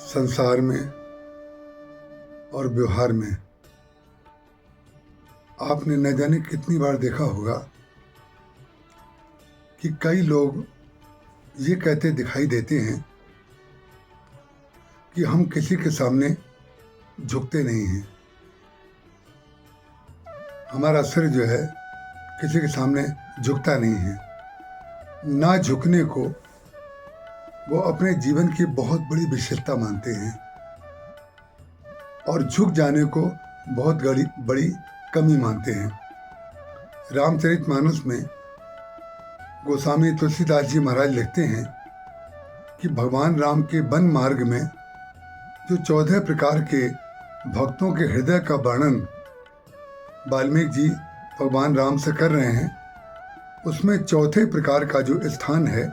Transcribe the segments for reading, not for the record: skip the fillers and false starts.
संसार में और व्यवहार में आपने न जाने कितनी बार देखा होगा कि कई लोग ये कहते दिखाई देते हैं कि हम किसी के सामने झुकते नहीं हैं। हमारा सिर जो है किसी के सामने झुकता नहीं है। ना झुकने को वो अपने जीवन की बहुत बड़ी विशेषता मानते हैं और झुक जाने को बहुत बड़ी कमी मानते हैं। रामचरितमानस में गोस्वामी तुलसीदास जी महाराज लिखते हैं कि भगवान राम के वन मार्ग में जो 14 प्रकार के भक्तों के हृदय का वर्णन वाल्मीकि जी भगवान राम से कर रहे हैं, उसमें चौथे प्रकार का जो स्थान है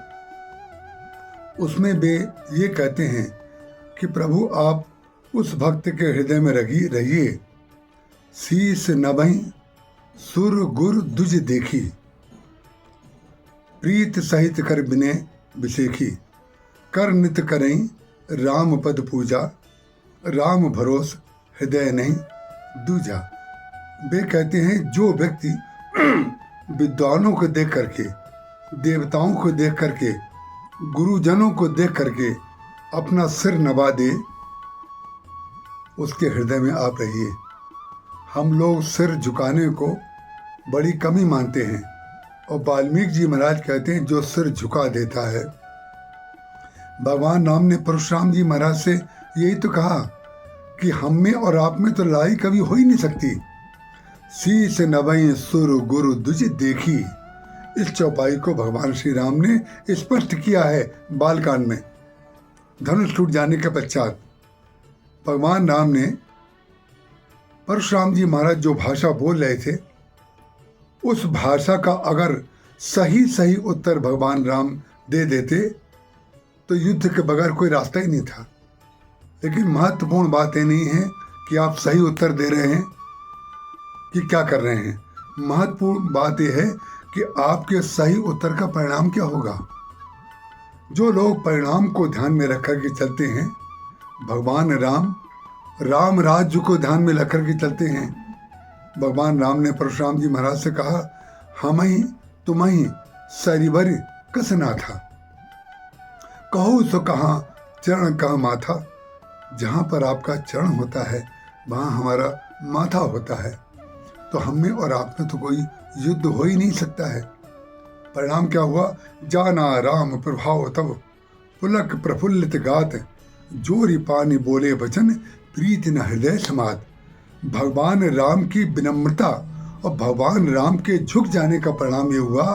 उसमें वे ये कहते हैं कि प्रभु आप उस भक्त के हृदय में रहिए। शीस नभई सुर गुर दुज देखी, प्रीत सहित कर बिने बिसेखी, कर नित करई राम पद पूजा, राम भरोस हृदय नहीं दूजा। वे कहते हैं जो व्यक्ति विद्वानों को देख करके, देवताओं को देख करके, गुरुजनों को देख करके अपना सिर नवा दे, उसके हृदय में आप रहिए। हम लोग सिर झुकाने को बड़ी कमी मानते हैं और वाल्मीकि जी महाराज कहते हैं जो सिर झुका देता है। भगवान राम ने परशुराम जी महाराज से यही तो कहा कि हम में और आप में तो लड़ाई कभी हो ही नहीं सकती। शीस नभई सुर गुरु दुज देखी, इस चौपाई को भगवान श्री राम ने स्पष्ट किया है। बालकांड में धनुष टूट जाने के पश्चात भगवान राम ने परशुराम जी महाराज जो भाषा बोल रहे थे उस भाषा का अगर सही उत्तर भगवान राम दे देते तो युद्ध के बगैर कोई रास्ता ही नहीं था। लेकिन महत्वपूर्ण बात ये नहीं है कि आप सही उत्तर दे रहे हैं कि क्या कर रहे हैं। महत्वपूर्ण बात यह है कि आपके सही उत्तर का परिणाम क्या होगा। जो लोग परिणाम को ध्यान में रख कर के चलते हैं, भगवान राम राज्य को ध्यान में रख कर के चलते हैं। भगवान राम ने परशुराम जी महाराज से कहा, हम ही तुम ही सरिवर कसना था, कहो सो कहाँ चरण कहाँ माथा। जहाँ पर आपका चरण होता है वहाँ हमारा माथा होता है। तो हम में और आप में तो कोई युद्ध हो ही नहीं सकता है। परिणाम क्या हुआ, जाना राम प्रभाव तब, पुलक प्रफुल्लित गात, जोरी पानी बोले वचन, प्रीति न हृदय समात। भगवान राम की विनम्रता और भगवान राम के झुक जाने का परिणाम ये हुआ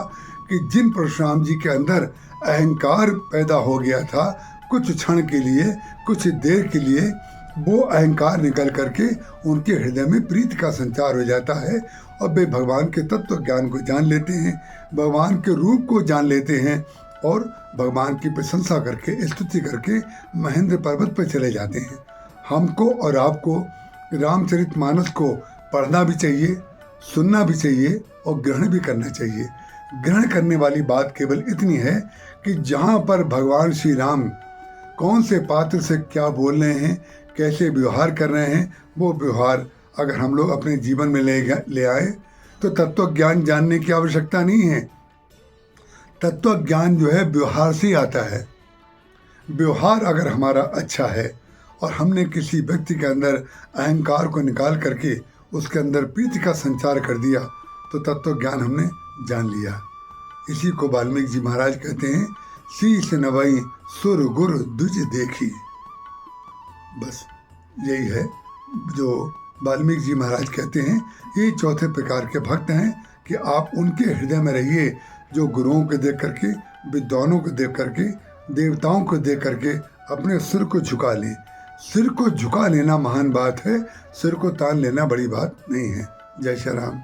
कि जिन परशुराम जी के अंदर अहंकार पैदा हो गया था, कुछ क्षण के लिए, कुछ देर के लिए वो अहंकार निकल करके उनके हृदय में प्रीति का संचार हो जाता है और वे भगवान के तत्व ज्ञान को जान लेते हैं, भगवान के रूप को जान लेते हैं और भगवान की प्रशंसा करके, स्तुति करके महेंद्र पर्वत पर चले जाते हैं। हमको और आपको रामचरितमानस को पढ़ना भी चाहिए, सुनना भी चाहिए और ग्रहण भी करना चाहिए। ग्रहण करने वाली बात केवल इतनी है कि जहाँ पर भगवान श्री राम कौन से पात्र से क्या बोल रहे हैं, कैसे व्यवहार कर रहे हैं, वो व्यवहार अगर हम लोग अपने जीवन में ले आए तो तत्व ज्ञान जानने की आवश्यकता नहीं है। तत्व ज्ञान जो है व्यवहार से आता है। व्यवहार अगर हमारा अच्छा है और हमने किसी व्यक्ति के अंदर अहंकार को निकाल करके उसके अंदर प्रीति का संचार कर दिया तो तत्व ज्ञान हमने जान लिया। इसी को वाल्मीकि जी महाराज कहते हैं, शीस नभई सुर गुर दुज देखी। बस यही है जो वाल्मीकि जी महाराज कहते हैं। ये चौथे प्रकार के भक्त हैं कि आप उनके हृदय में रहिए जो गुरुओं को देख करके, विद्वानों को देख करके, देवताओं को देख करके अपने सिर को झुका लें। सिर को झुका लेना महान बात है, सिर को तान लेना बड़ी बात नहीं है। जय श्री राम।